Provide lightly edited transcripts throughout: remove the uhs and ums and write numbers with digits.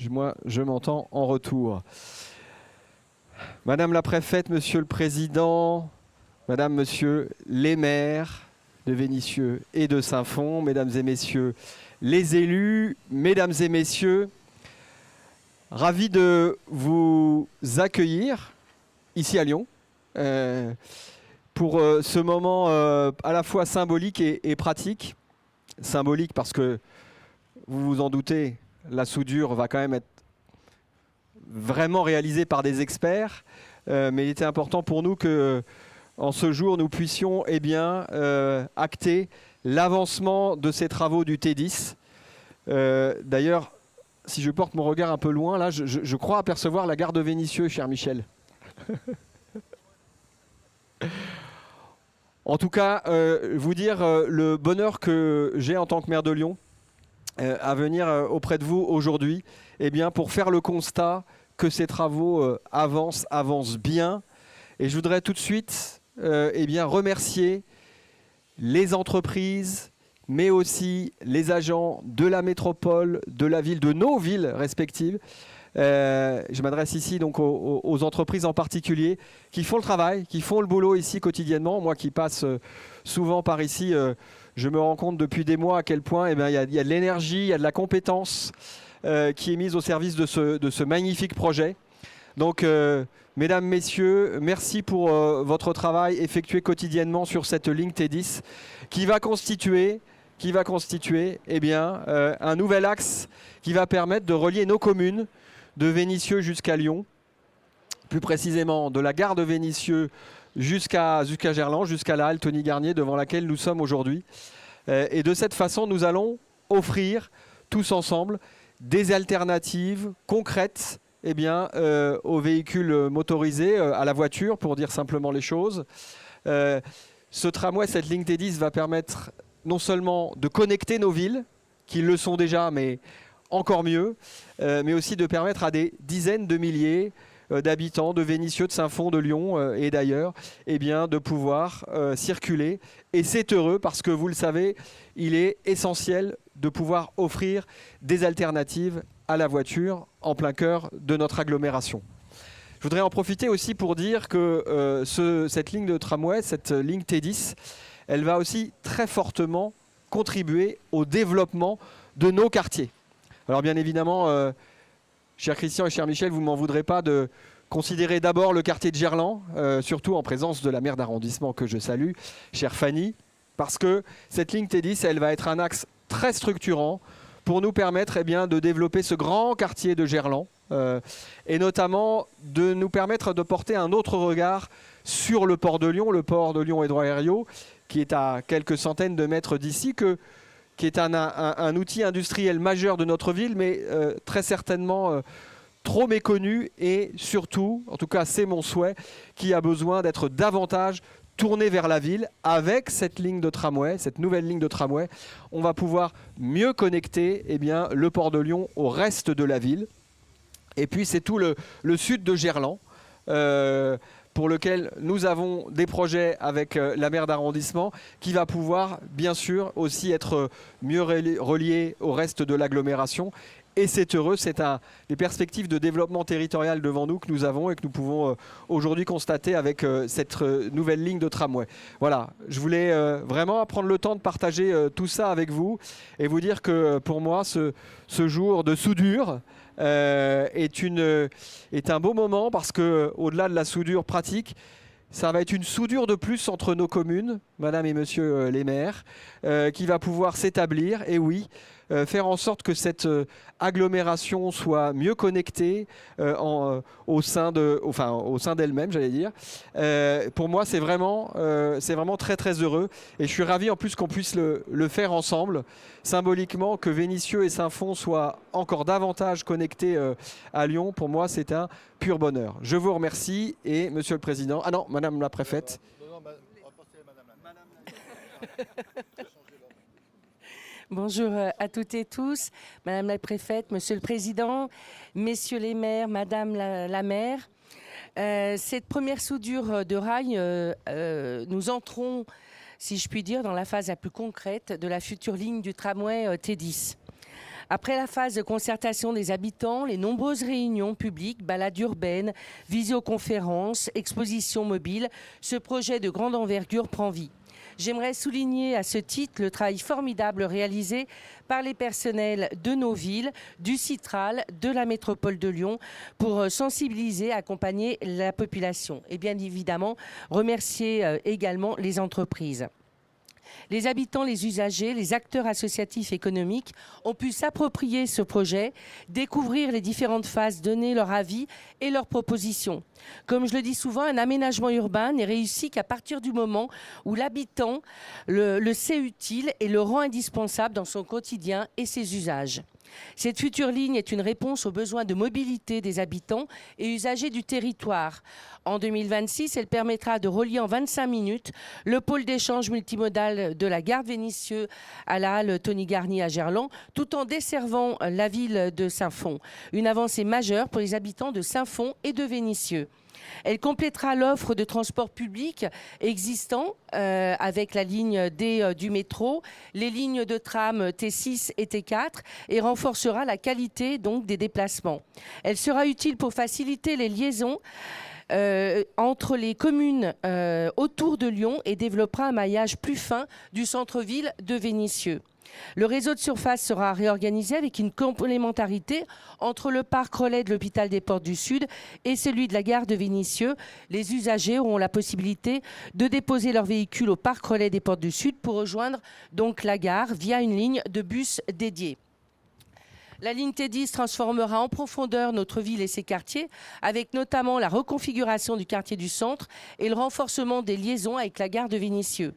Moi, je m'entends en retour. Madame la préfète, monsieur le président, madame, monsieur les maires de Vénissieux et de Saint-Fond, mesdames et messieurs les élus, mesdames et messieurs, ravi de vous accueillir ici à Lyon pour ce moment à la fois symbolique et pratique. Symbolique parce que, vous vous en doutez, la soudure va quand même être vraiment réalisée par des experts, mais il était important pour nous que, en ce jour, nous puissions acter l'avancement de ces travaux du T10. D'ailleurs, si je porte mon regard un peu loin, là, je crois apercevoir la gare de Vénissieux, cher Michel. En tout cas, vous dire le bonheur que j'ai en tant que maire de Lyon à venir auprès de vous aujourd'hui, pour faire le constat que ces travaux avancent bien. Et je voudrais tout de suite remercier les entreprises, mais aussi les agents de la métropole, de la ville, de nos villes respectives. Je m'adresse ici donc aux entreprises en particulier qui font le travail, qui font le boulot ici quotidiennement. Moi qui passe souvent par ici, je me rends compte depuis des mois à quel point il y a de l'énergie, il y a de la compétence qui est mise au service de ce magnifique projet. Donc, mesdames, messieurs, merci pour votre travail effectué quotidiennement sur cette ligne T10 qui va constituer un nouvel axe qui va permettre de relier nos communes de Vénissieux jusqu'à Lyon, plus précisément de la gare de Vénissieux jusqu'à Gerland, jusqu'à la halle Tony Garnier devant laquelle nous sommes aujourd'hui. Et de cette façon, nous allons offrir tous ensemble des alternatives concrètes aux véhicules motorisés, à la voiture, pour dire simplement les choses. Ce tramway, cette ligne T10 va permettre non seulement de connecter nos villes, qui le sont déjà, mais encore mieux, mais aussi de permettre à des dizaines de milliers d'habitants de Vénissieux, de Saint-Fond, de Lyon et d'ailleurs, de pouvoir circuler. Et c'est heureux parce que, vous le savez, il est essentiel de pouvoir offrir des alternatives à la voiture en plein cœur de notre agglomération. Je voudrais en profiter aussi pour dire que cette ligne de tramway, cette ligne T10, elle va aussi très fortement contribuer au développement de nos quartiers. Alors bien évidemment, cher Christian et cher Michel, vous ne m'en voudrez pas de considérer d'abord le quartier de Gerland, surtout en présence de la maire d'arrondissement que je salue, chère Fanny, parce que cette ligne T10, elle va être un axe très structurant pour nous permettre de développer ce grand quartier de Gerland, et notamment de nous permettre de porter un autre regard sur le port de Lyon, Édouard-Herriot, qui est à quelques centaines de mètres d'ici, qui est un outil industriel majeur de notre ville, mais très certainement trop méconnu et surtout, en tout cas c'est mon souhait, qui a besoin d'être davantage tourné vers la ville. Avec cette ligne de tramway, cette nouvelle ligne de tramway, on va pouvoir mieux connecter le port de Lyon au reste de la ville. Et puis c'est tout le sud de Gerland, pour lequel nous avons des projets avec la maire d'arrondissement qui va pouvoir bien sûr aussi être mieux relié au reste de l'agglomération. Et c'est heureux, c'est des perspectives de développement territorial devant nous que nous avons et que nous pouvons aujourd'hui constater avec cette nouvelle ligne de tramway. Voilà, je voulais vraiment prendre le temps de partager tout ça avec vous et vous dire que pour moi, ce jour de soudure est un beau moment parce que, au-delà de la soudure pratique, ça va être une soudure de plus entre nos communes, madame et monsieur les maires, qui va pouvoir s'établir, et oui, faire en sorte que cette agglomération soit mieux connectée au sein d'elle-même, j'allais dire. Pour moi, c'est vraiment très très heureux. Et je suis ravi en plus qu'on puisse le faire ensemble, symboliquement, que Vénissieux et Saint-Fond soient encore davantage connectés à Lyon. Pour moi, c'est un pur bonheur. Je vous remercie et monsieur le président... Ah non, madame la préfète. On va passer à madame la Bonjour à toutes et tous, madame la préfète, monsieur le président, messieurs les maires, madame la maire. Cette première soudure de rail, nous entrons, si je puis dire, dans la phase la plus concrète de la future ligne du tramway T10. Après la phase de concertation des habitants, les nombreuses réunions publiques, balades urbaines, visioconférences, expositions mobiles, ce projet de grande envergure prend vie. J'aimerais souligner à ce titre le travail formidable réalisé par les personnels de nos villes, du Citral, de la métropole de Lyon, pour sensibiliser et accompagner la population. Et bien évidemment, remercier également les entreprises. Les habitants, les usagers, les acteurs associatifs économiques ont pu s'approprier ce projet, découvrir les différentes phases, donner leur avis et leurs propositions. Comme je le dis souvent, un aménagement urbain n'est réussi qu'à partir du moment où l'habitant le sait utile et le rend indispensable dans son quotidien et ses usages. Cette future ligne est une réponse aux besoins de mobilité des habitants et usagers du territoire. En 2026, elle permettra de relier en 25 minutes le pôle d'échange multimodal de la gare de Vénissieux à la halle Tony Garnier à Gerland, tout en desservant la ville de Saint-Fond. Une avancée majeure pour les habitants de Saint-Fond et de Vénissieux. Elle complétera l'offre de transport public existant avec la ligne D du métro, les lignes de tram T6 et T4 et renforcera la qualité donc des déplacements. Elle sera utile pour faciliter les liaisons entre les communes autour de Lyon et développera un maillage plus fin du centre-ville de Vénissieux. Le réseau de surface sera réorganisé avec une complémentarité entre le parc relais de l'hôpital des Portes du Sud et celui de la gare de Vénissieux. Les usagers auront la possibilité de déposer leur véhicule au parc relais des Portes du Sud pour rejoindre donc la gare via une ligne de bus dédiée. La ligne T10 transformera en profondeur notre ville et ses quartiers, avec notamment la reconfiguration du quartier du centre et le renforcement des liaisons avec la gare de Vénissieux.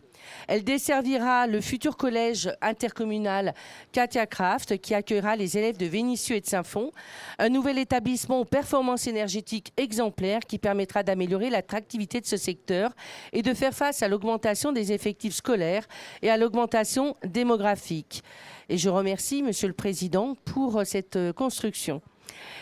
Elle desservira le futur collège intercommunal Katia Kraft qui accueillera les élèves de Vénissieux et de Saint-Fond. Un nouvel établissement aux performances énergétiques exemplaires qui permettra d'améliorer l'attractivité de ce secteur et de faire face à l'augmentation des effectifs scolaires et à l'augmentation démographique. Et je remercie Monsieur le Président pour cette construction.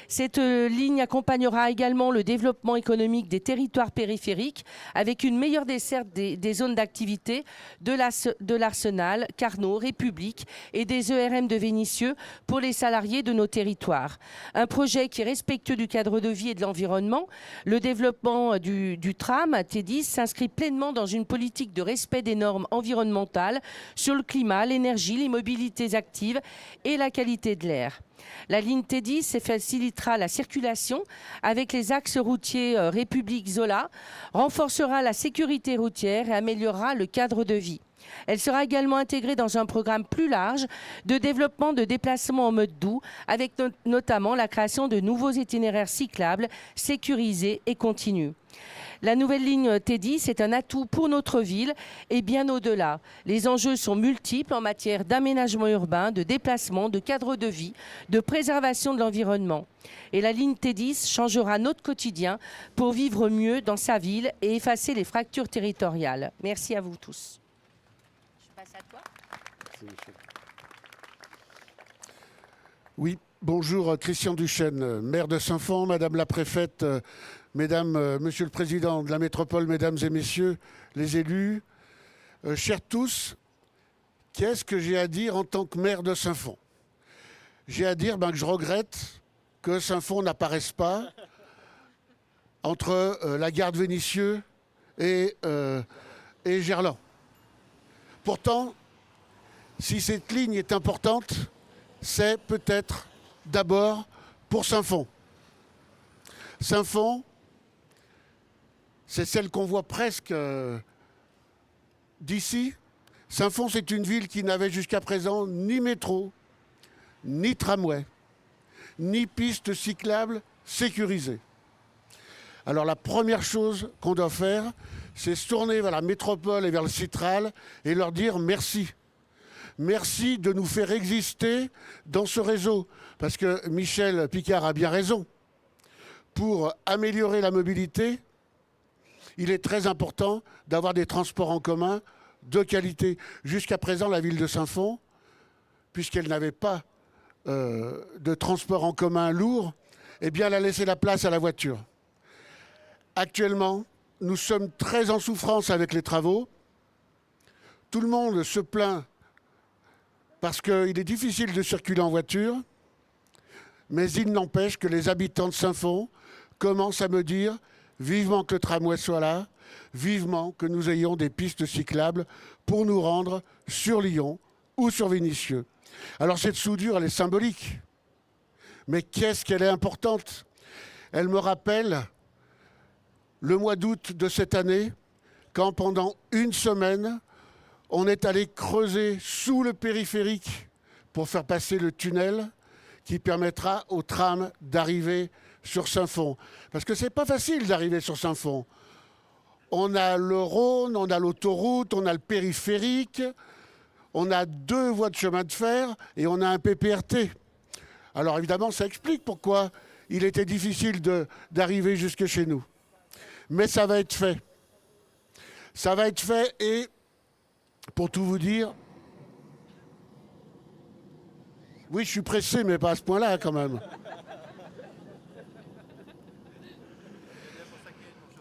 Cette ligne accompagnera également le développement économique des territoires périphériques avec une meilleure desserte des zones d'activité de l'Arsenal, Carnot, République et des ERM de Vénissieux pour les salariés de nos territoires. Un projet qui est respectueux du cadre de vie et de l'environnement. Le développement du tram T10 s'inscrit pleinement dans une politique de respect des normes environnementales sur le climat, l'énergie, les mobilités actives et la qualité de l'air. La ligne T10 facilitera la circulation avec les axes routiers République-Zola, renforcera la sécurité routière et améliorera le cadre de vie. Elle sera également intégrée dans un programme plus large de développement de déplacements en mode doux, avec notamment la création de nouveaux itinéraires cyclables, sécurisés et continus. La nouvelle ligne T10 est un atout pour notre ville et bien au-delà. Les enjeux sont multiples en matière d'aménagement urbain, de déplacement, de cadre de vie, de préservation de l'environnement. Et la ligne T10 changera notre quotidien pour vivre mieux dans sa ville et effacer les fractures territoriales. Merci à vous tous. Je passe à toi. Oui, bonjour Christian Duchesne, maire de Saint-Fond, Madame la préfète, Monsieur le Président de la métropole, Mesdames et Messieurs les élus, chers tous, qu'est-ce que j'ai à dire en tant que maire de Saint-Fond? J'ai à dire que je regrette que Saint-Fond n'apparaisse pas entre la gare de Vénissieux et Gerland. Pourtant, si cette ligne est importante, c'est peut-être d'abord pour Saint-Fond. Saint-Fond, c'est celle qu'on voit presque d'ici. Saint-Fond, c'est une ville qui n'avait jusqu'à présent ni métro, ni tramway, ni piste cyclable sécurisée. Alors la première chose qu'on doit faire, c'est se tourner vers la métropole et vers le Citral et leur dire merci. Merci de nous faire exister dans ce réseau. Parce que Michel Picard a bien raison. Pour améliorer la mobilité, il est très important d'avoir des transports en commun de qualité. Jusqu'à présent, la ville de Saint-Fond, puisqu'elle n'avait pas de transport en commun lourd, eh bien, elle a laissé la place à la voiture. Actuellement, nous sommes très en souffrance avec les travaux. Tout le monde se plaint parce qu'il est difficile de circuler en voiture, mais il n'empêche que les habitants de Saint-Fond commencent à me dire vivement que le tramway soit là, vivement que nous ayons des pistes cyclables pour nous rendre sur Lyon ou sur Vénissieux. Alors cette soudure, elle est symbolique, mais qu'est-ce qu'elle est importante? Elle me rappelle le mois d'août de cette année, quand pendant une semaine, on est allé creuser sous le périphérique pour faire passer le tunnel qui permettra au tram d'arriver sur Saint-Fond. Parce que c'est pas facile d'arriver sur Saint-Fond. On a le Rhône, on a l'autoroute, on a le périphérique, on a 2 voies de chemin de fer et on a un PPRT. Alors évidemment, ça explique pourquoi il était difficile d'arriver jusque chez nous. Mais ça va être fait. Ça va être fait et, pour tout vous dire, oui, je suis pressé, mais pas à ce point-là quand même.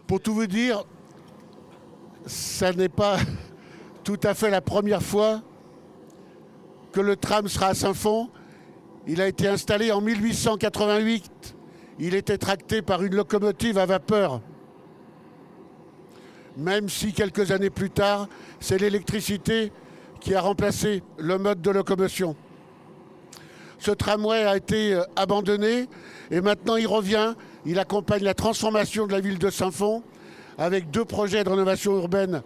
Pour tout vous dire, ça n'est pas tout à fait la première fois que le tram sera à Saint-Fond. Il a été installé en 1888. Il était tracté par une locomotive à vapeur. Même si quelques années plus tard, c'est l'électricité qui a remplacé le mode de locomotion. Ce tramway a été abandonné et maintenant il revient. Il accompagne la transformation de la ville de Saint-Fond avec 2 projets de rénovation urbaine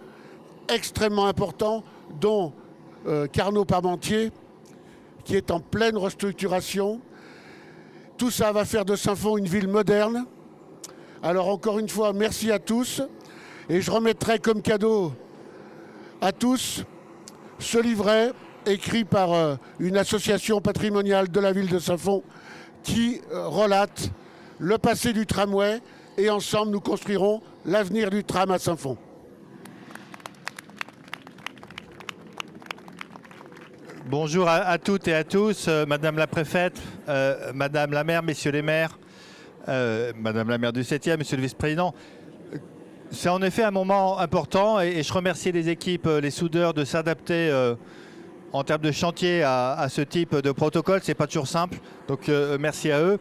extrêmement importants, dont Carnot-Parmentier, qui est en pleine restructuration. Tout ça va faire de Saint-Fond une ville moderne. Alors encore une fois, merci à tous. Et je remettrai comme cadeau à tous ce livret écrit par une association patrimoniale de la ville de Saint-Fond qui relate le passé du tramway et ensemble nous construirons l'avenir du tram à Saint-Fond. Bonjour à toutes et à tous, Madame la préfète, Madame la maire, Messieurs les maires, Madame la maire du 7e, Monsieur le vice-président. C'est en effet un moment important et je remercie les équipes, les soudeurs de s'adapter en termes de chantier à ce type de protocole. C'est pas toujours simple, donc merci à eux.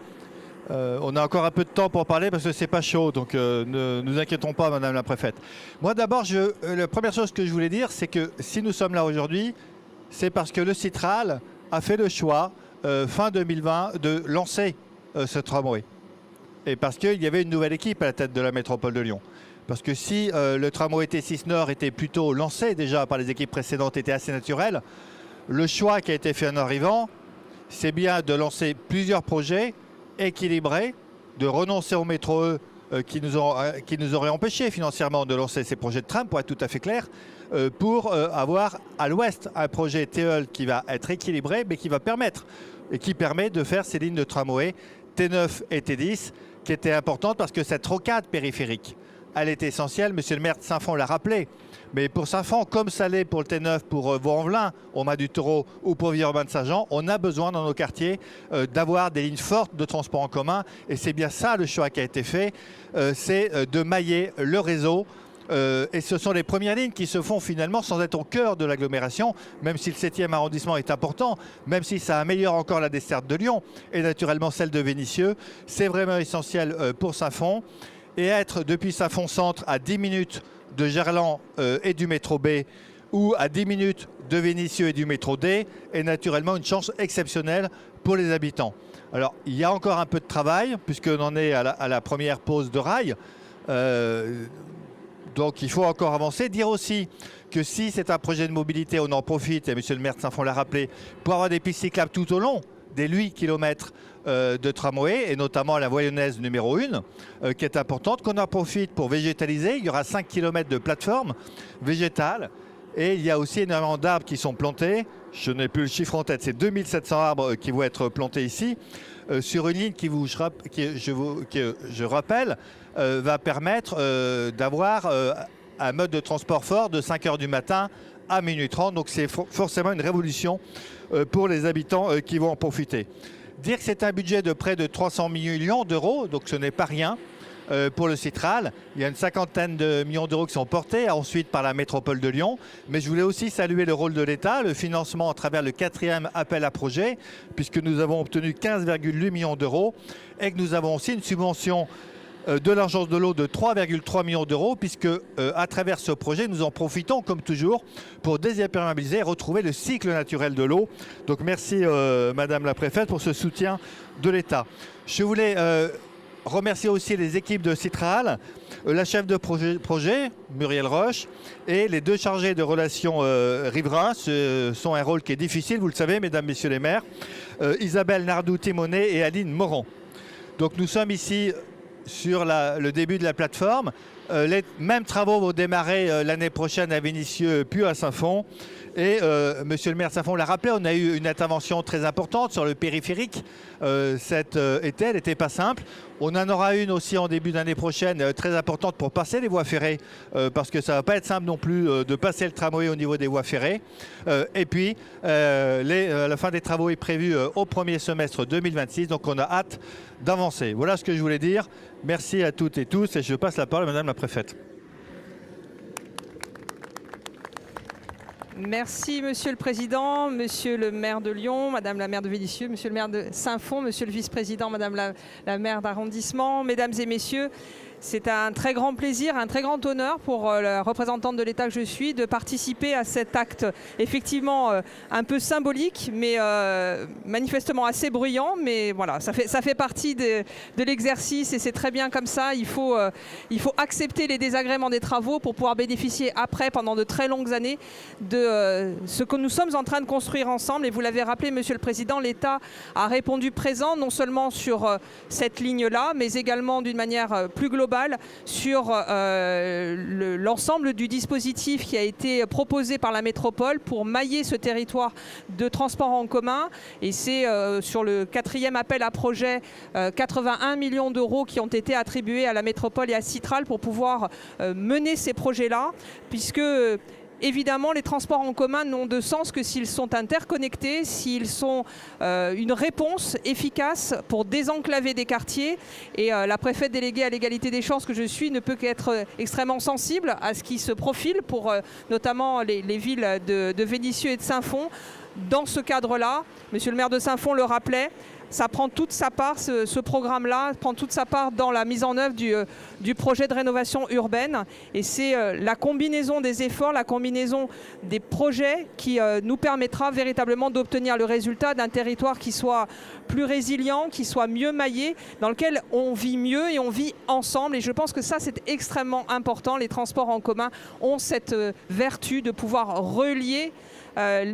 On a encore un peu de temps pour parler parce que c'est pas chaud, donc ne nous inquiétons pas, Madame la préfète. Moi d'abord, la première chose que je voulais dire, c'est que si nous sommes là aujourd'hui, c'est parce que le Citral a fait le choix, fin 2020, de lancer ce tramway. Et parce qu'il y avait une nouvelle équipe à la tête de la métropole de Lyon. Parce que si le tramway T6 Nord était plutôt lancé déjà par les équipes précédentes, était assez naturel, le choix qui a été fait en arrivant, c'est bien de lancer plusieurs projets équilibrés, de renoncer au métro E qui nous aurait empêché financièrement de lancer ces projets de tram, pour être tout à fait clair, pour avoir à l'ouest un projet TEL qui va être équilibré, mais qui va permettre, et qui permet de faire ces lignes de tramway T9 et T10, qui étaient importantes parce que cette rocade périphérique, elle est essentielle. Monsieur le maire de Saint-Fond l'a rappelé. Mais pour Saint-Fond, comme ça l'est pour le T9, pour Vaux-en-Velin, au Mas du Taureau ou pour Villeurbanne de Saint-Jean, on a besoin dans nos quartiers d'avoir des lignes fortes de transport en commun. Et c'est bien ça le choix qui a été fait, c'est de mailler le réseau. Et ce sont les premières lignes qui se font finalement sans être au cœur de l'agglomération, même si le 7e arrondissement est important, même si ça améliore encore la desserte de Lyon et naturellement celle de Vénissieux. C'est vraiment essentiel pour Saint-Fond. Et être depuis Saint-Fond Centre à 10 minutes de Gerland et du métro B ou à 10 minutes de Vénissieux et du métro D est naturellement une chance exceptionnelle pour les habitants. Alors il y a encore un peu de travail puisqu'on en est à la première pause de rail. Donc il faut encore avancer. Dire aussi que si c'est un projet de mobilité, on en profite, et Monsieur le maire de Saint-Fond l'a rappelé, pour avoir des pistes cyclables tout au long des 8 km de tramway, et notamment la voie lyonnaise numéro 1, qui est importante, qu'on en profite pour végétaliser. Il y aura 5 km de plateforme végétale, et il y a aussi énormément d'arbres qui sont plantés. Je n'ai plus le chiffre en tête, c'est 2700 arbres qui vont être plantés ici, sur une ligne qui, je rappelle, va permettre d'avoir un mode de transport fort de 5 h du matin à minuit 30. Donc c'est forcément une révolution pour les habitants qui vont en profiter. Dire que c'est un budget de près de 300 millions d'euros, donc ce n'est pas rien. pour le Citral. Il y a une cinquantaine de millions d'euros qui sont portés, ensuite par la métropole de Lyon. Mais je voulais aussi saluer le rôle de l'État, le financement à travers le 4e appel à projet, puisque nous avons obtenu 15,8 millions d'euros et que nous avons aussi une subvention de l'Agence de l'eau de 3,3 millions d'euros, puisque à travers ce projet, nous en profitons, comme toujours, pour désimperméabiliser et retrouver le cycle naturel de l'eau. Donc merci, Madame la Préfète, pour ce soutien de l'État. Je voulais remercier aussi les équipes de Citral, la chef de projet, Muriel Roche, et les 2 chargés de relations riverains. Ce sont un rôle qui est difficile, vous le savez, mesdames, messieurs les maires, Isabelle Nardou-Timonet et Aline Moron. Donc nous sommes ici sur le début de la plateforme. Les mêmes travaux vont démarrer l'année prochaine à Vénissieux puis à Saint-Fond. Et monsieur le maire de Saint-Fond l'a rappelé, on a eu une intervention très importante sur le périphérique cet été. Elle n'était pas simple. On en aura une aussi en début d'année prochaine très importante pour passer les voies ferrées, parce que ça ne va pas être simple non plus de passer le tramway au niveau des voies ferrées. Et puis, la fin des travaux est prévue au premier semestre 2026, donc on a hâte d'avancer. Voilà ce que je voulais dire. Merci à toutes et tous et je passe la parole à Madame la Préfète. Merci Monsieur le Président, Monsieur le maire de Lyon, Madame la maire de Vénissieux, Monsieur le maire de Saint-Fond, Monsieur le vice-président, Madame la maire d'arrondissement, Mesdames et Messieurs. C'est un très grand plaisir, un très grand honneur pour la représentante de l'État que je suis de participer à cet acte effectivement un peu symbolique, mais manifestement assez bruyant. Mais voilà, ça fait partie de l'exercice et c'est très bien comme ça. Il faut accepter les désagréments des travaux pour pouvoir bénéficier après, pendant de très longues années, de ce que nous sommes en train de construire ensemble. Et vous l'avez rappelé, Monsieur le Président, l'État a répondu présent non seulement sur cette ligne-là, mais également d'une manière plus globale sur l'ensemble du dispositif qui a été proposé par la métropole pour mailler ce territoire de transport en commun. Et c'est sur le 4e appel à projet 81 millions d'euros qui ont été attribués à la métropole et à Citral pour pouvoir mener ces projets-là, puisque évidemment, les transports en commun n'ont de sens que s'ils sont interconnectés, s'ils sont une réponse efficace pour désenclaver des quartiers. Et la préfète déléguée à l'égalité des chances que je suis ne peut qu'être extrêmement sensible à ce qui se profile pour notamment les villes de Vénissieux et de Saint-Fond. Dans ce cadre-là, Monsieur le maire de Saint-Fond le rappelait, ça prend toute sa part, ce programme-là prend toute sa part dans la mise en œuvre du projet de rénovation urbaine. Et c'est la combinaison des efforts, la combinaison des projets qui nous permettra véritablement d'obtenir le résultat d'un territoire qui soit plus résilient, qui soit mieux maillé, dans lequel on vit mieux et on vit ensemble. Et je pense que ça, c'est extrêmement important. Les transports en commun ont cette vertu de pouvoir relier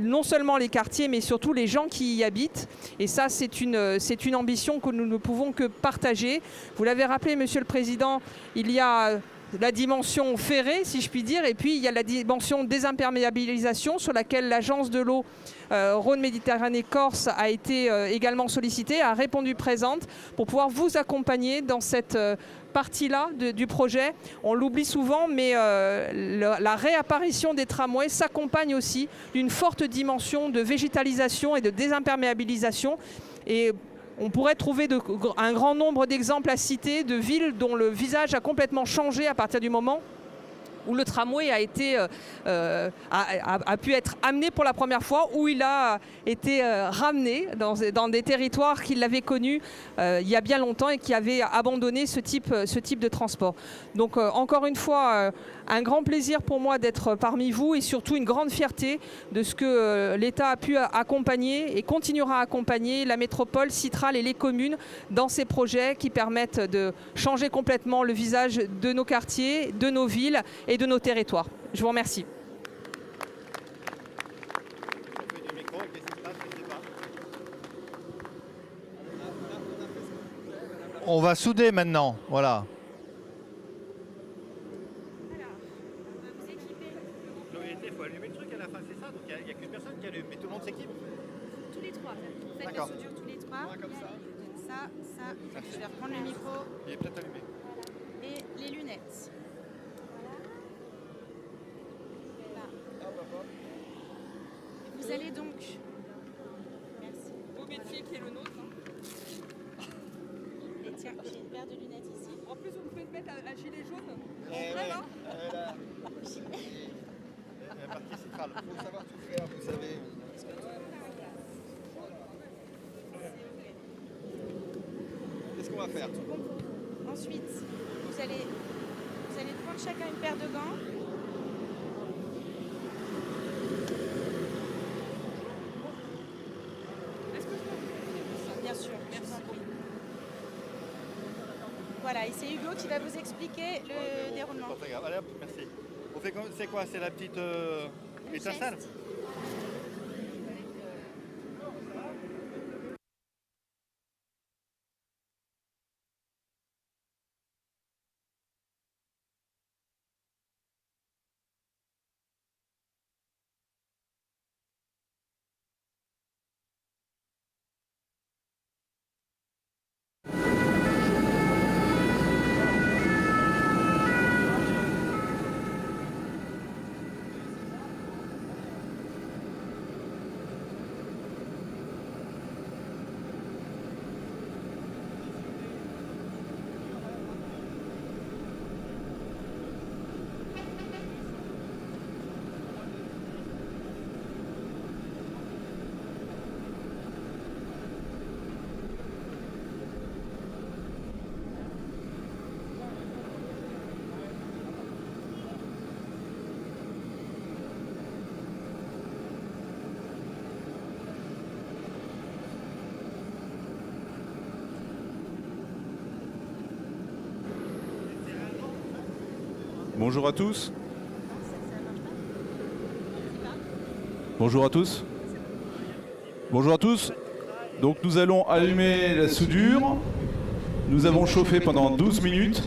non seulement les quartiers, mais surtout les gens qui y habitent. Et ça, c'est une ambition que nous ne pouvons que partager. Vous l'avez rappelé, Monsieur le Président, il y a la dimension ferrée, si je puis dire, et puis il y a la dimension désimperméabilisation sur laquelle l'agence de l'eau Rhône-Méditerranée-Corse a été également sollicitée, a répondu présente pour pouvoir vous accompagner dans cette partie-là du projet. On l'oublie souvent, mais la réapparition des tramways s'accompagne aussi d'une forte dimension de végétalisation et de désimperméabilisation. Et on pourrait trouver un grand nombre d'exemples à citer de villes dont le visage a complètement changé à partir du moment où le tramway a pu être amené pour la première fois, où il a été ramené dans des territoires qui l'avaient connu il y a bien longtemps et qui avaient abandonné ce type de transport. Donc encore une fois, un grand plaisir pour moi d'être parmi vous et surtout une grande fierté de ce que l'État a pu accompagner et continuera à accompagner la métropole, Citral et les communes dans ces projets qui permettent de changer complètement le visage de nos quartiers, de nos villes et de nos territoires. Je vous remercie. On va souder maintenant, voilà. Il faut allumer le truc à la fin, c'est ça? Donc il n'y a qu'une personne qui allume, mais tout le monde s'équipe? Tous les trois. Faites la soudure tous les trois. Ouais, comme ça. Ça. Je vais reprendre le micro. Il est peut-être allumé. Et les lunettes. Vous allez donc... Merci. Beau métier qui est le nôtre. Et tiens, j'ai une paire de lunettes ici. En plus, vous pouvez mettre un gilet jaune. Eh Vraiment La partie citrale. Il faut savoir tout faire, vous savez. Qu'est-ce qu'on va faire? Ensuite, vous allez prendre chacun une paire de gants. Est-ce que je peux vous confier ça? Bien sûr, merci. Voilà, et c'est Hugo qui va vous expliquer le déroulement. Pas très grave. Allez hop, merci. On fait c'est quoi? C'est la petite étincelle? Geste. Bonjour à tous. Bonjour à tous. Bonjour à tous. Donc nous allons allumer la soudure. Nous avons chauffé pendant 12 minutes.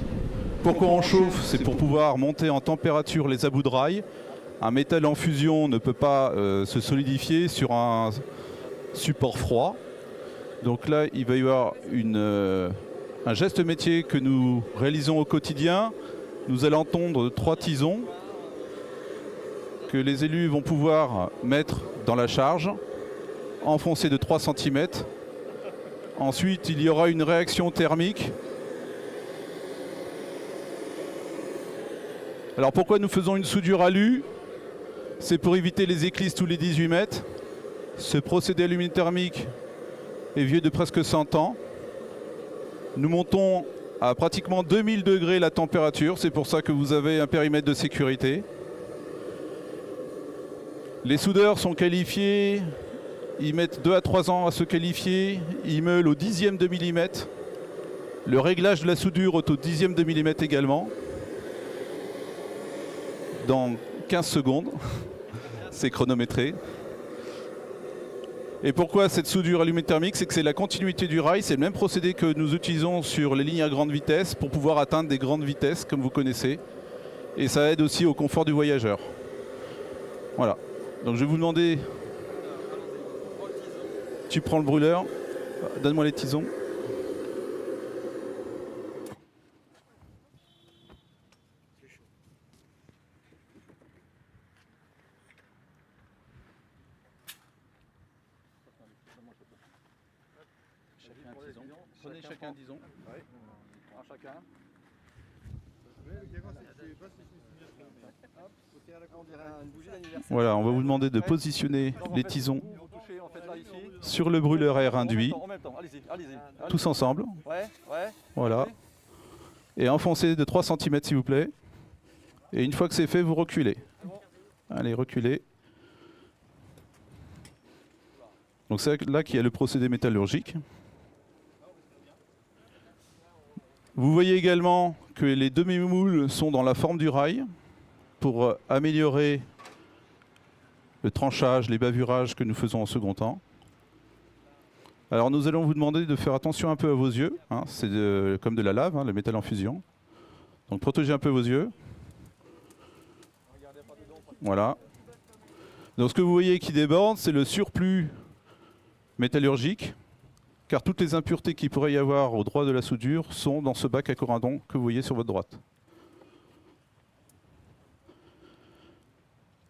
Pourquoi on chauffe? C'est pour pouvoir monter en température les abouts de rail. Un métal en fusion ne peut pas se solidifier sur un support froid. Donc là, il va y avoir un geste métier que nous réalisons au quotidien. Nous allons entendre 3 tisons que les élus vont pouvoir mettre dans la charge, enfoncer de 3 cm. Ensuite, il y aura une réaction thermique. Alors pourquoi nous faisons une soudure alu? C'est pour éviter les éclisses tous les 18 mètres. Ce procédé alumino-thermique est vieux de presque 100 ans. Nous montons à pratiquement 2000 degrés la température, c'est pour ça que vous avez un périmètre de sécurité. Les soudeurs sont qualifiés, ils mettent 2 à 3 ans à se qualifier, ils meulent au dixième de millimètre. Le réglage de la soudure est au dixième de millimètre également. Dans 15 secondes, c'est chronométré. Et pourquoi cette soudure alumino-thermique? C'est que c'est la continuité du rail, c'est le même procédé que nous utilisons sur les lignes à grande vitesse pour pouvoir atteindre des grandes vitesses, comme vous connaissez. Et ça aide aussi au confort du voyageur. Voilà. Donc je vais vous demander... Tu prends le brûleur, donne-moi les tisons. Prenez chacun un tison. Oui. Un chacun. Voilà, on va vous demander de positionner les tisons sur le brûleur à air induit, tous ensemble. Voilà. Et enfoncez de 3 cm s'il vous plaît. Et une fois que c'est fait, vous reculez. Allez, reculez. Donc c'est là qu'il y a le procédé métallurgique. Vous voyez également que les demi-moules sont dans la forme du rail pour améliorer le tranchage, les bavurages que nous faisons en second temps. Alors nous allons vous demander de faire attention un peu à vos yeux. Hein, c'est comme de la lave, hein, le métal en fusion. Donc protégez un peu vos yeux. Voilà. Donc ce que vous voyez qui déborde, c'est le surplus métallurgique, car toutes les impuretés qu'il pourrait y avoir au droit de la soudure sont dans ce bac à corindon que vous voyez sur votre droite.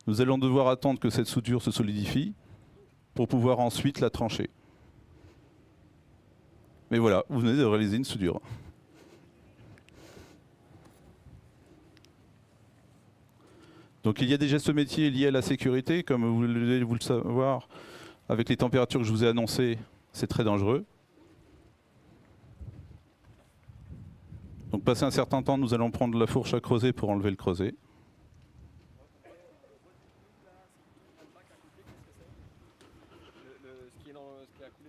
Nous allons devoir attendre que cette soudure se solidifie pour pouvoir ensuite la trancher. Mais voilà, vous venez de réaliser une soudure. Donc il y a des gestes métiers liés à la sécurité, comme vous devez vous le savoir, avec les températures que je vous ai annoncées, c'est très dangereux. Donc passé un certain temps, nous allons prendre la fourche à creuser pour enlever le creuset.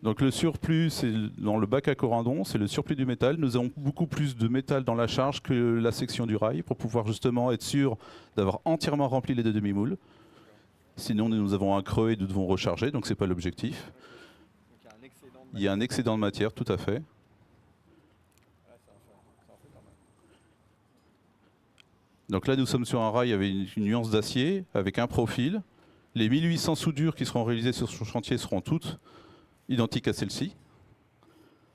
Donc le surplus, c'est dans le bac à corindon, c'est le surplus du métal. Nous avons beaucoup plus de métal dans la charge que la section du rail pour pouvoir justement être sûr d'avoir entièrement rempli les deux demi-moules. Sinon, nous avons un creux et nous devons recharger, donc ce n'est pas l'objectif. Il y a un excédent de matière, tout à fait. Donc là, nous sommes sur un rail avec une nuance d'acier, avec un profil. Les 1800 soudures qui seront réalisées sur ce chantier seront toutes identiques à celle-ci.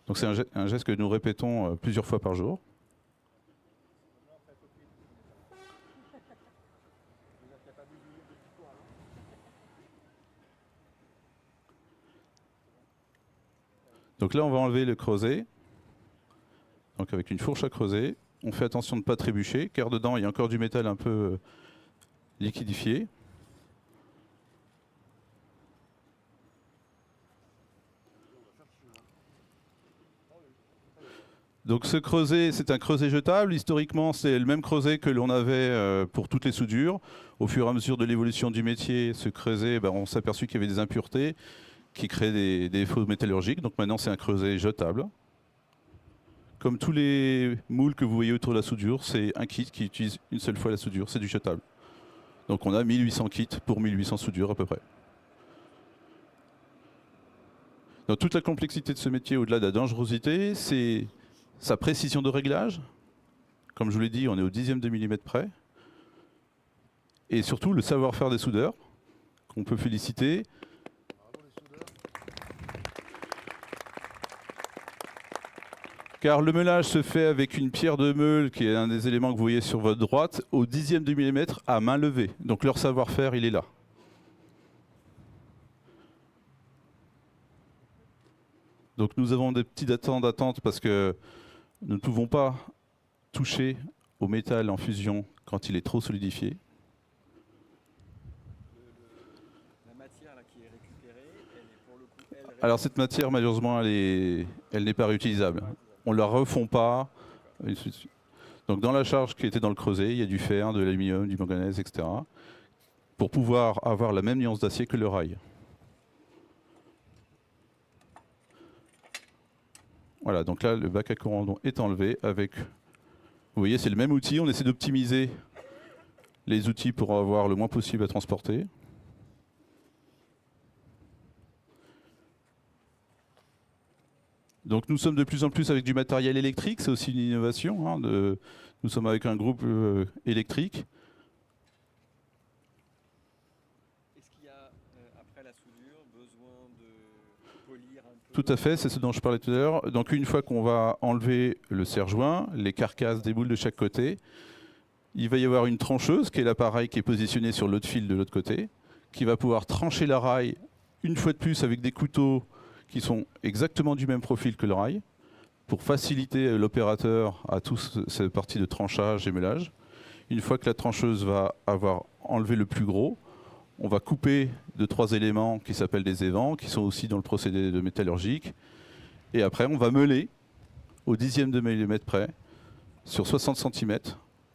Donc c'est un geste que nous répétons plusieurs fois par jour. Donc là, on va enlever le creuset. Donc avec une fourche à creuser. On fait attention de ne pas trébucher, car dedans, il y a encore du métal un peu liquidifié. Donc ce creuset, c'est un creuset jetable. Historiquement, c'est le même creuset que l'on avait pour toutes les soudures. Au fur et à mesure de l'évolution du métier, ce creuset, on s'est aperçu qu'il y avait des impuretés qui créaient des défauts métallurgiques. Donc maintenant, c'est un creuset jetable. Comme tous les moules que vous voyez autour de la soudure, c'est un kit qui utilise une seule fois la soudure, c'est du jetable. Donc on a 1800 kits pour 1800 soudures à peu près. Donc toute la complexité de ce métier, au-delà de la dangerosité, c'est sa précision de réglage. Comme je vous l'ai dit, on est au 10e de millimètre près. Et surtout le savoir-faire des soudeurs, qu'on peut féliciter. Car le meulage se fait avec une pierre de meule, qui est un des éléments que vous voyez sur votre droite, au 10e de millimètre à main levée. Donc leur savoir-faire, il est là. Donc nous avons des petits temps d'attente parce que nous ne pouvons pas toucher au métal en fusion quand il est trop solidifié. La matière là, qui est récupérée, elle est pour le coup, Alors cette matière, malheureusement, elle n'est pas réutilisable. On ne la refond pas. Donc dans la charge qui était dans le creuset, il y a du fer, de l'aluminium, du manganèse, etc. pour pouvoir avoir la même nuance d'acier que le rail. Voilà, donc là, le bac à corindon est enlevé avec... Vous voyez, c'est le même outil. On essaie d'optimiser les outils pour avoir le moins possible à transporter. Donc nous sommes de plus en plus avec du matériel électrique. C'est aussi une innovation. Hein, nous sommes avec un groupe électrique. Est-ce qu'il y a, après la soudure, besoin de polir un peu? Tout à fait, c'est ce dont je parlais tout à l'heure. Donc une fois qu'on va enlever le serre-joint, les carcasses des boules de chaque côté, il va y avoir une trancheuse qui est l'appareil qui est positionné sur l'autre fil de l'autre côté, qui va pouvoir trancher la rail une fois de plus avec des couteaux qui sont exactement du même profil que le rail, pour faciliter l'opérateur à toute cette partie de tranchage et meulage. Une fois que la trancheuse va avoir enlevé le plus gros, on va couper 2-3 éléments qui s'appellent des évents, qui sont aussi dans le procédé de métallurgique. Et après, on va meuler au 10e de millimètre près, sur 60 cm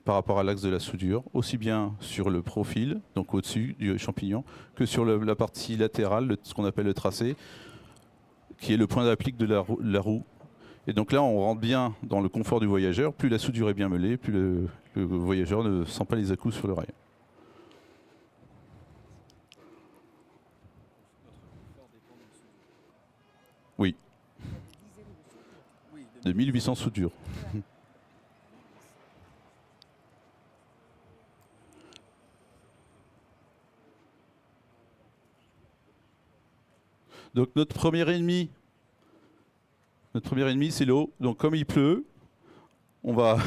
par rapport à l'axe de la soudure, aussi bien sur le profil, donc au-dessus du champignon, que sur la partie latérale, ce qu'on appelle le tracé, qui est le point d'applique de la roue. Et donc là, on rentre bien dans le confort du voyageur. Plus la soudure est bien mêlée, plus le voyageur ne sent pas les à-coups sur le rail. Oui. De 1800 soudures. Donc notre premier ennemi, c'est l'eau. Donc comme il pleut, on va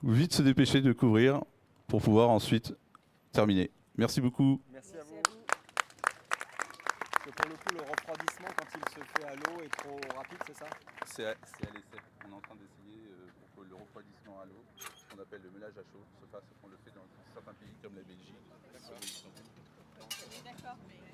vite se dépêcher de couvrir pour pouvoir ensuite terminer. Merci beaucoup. Merci à vous. Parce que pour le coup, le refroidissement, quand il se fait à l'eau, est trop rapide, c'est ça? C'est à l'essai. On est en train d'essayer pour le refroidissement à l'eau. qu'on appelle le ménage à chaud. On le fait dans certains pays comme la Belgique. D'accord, mais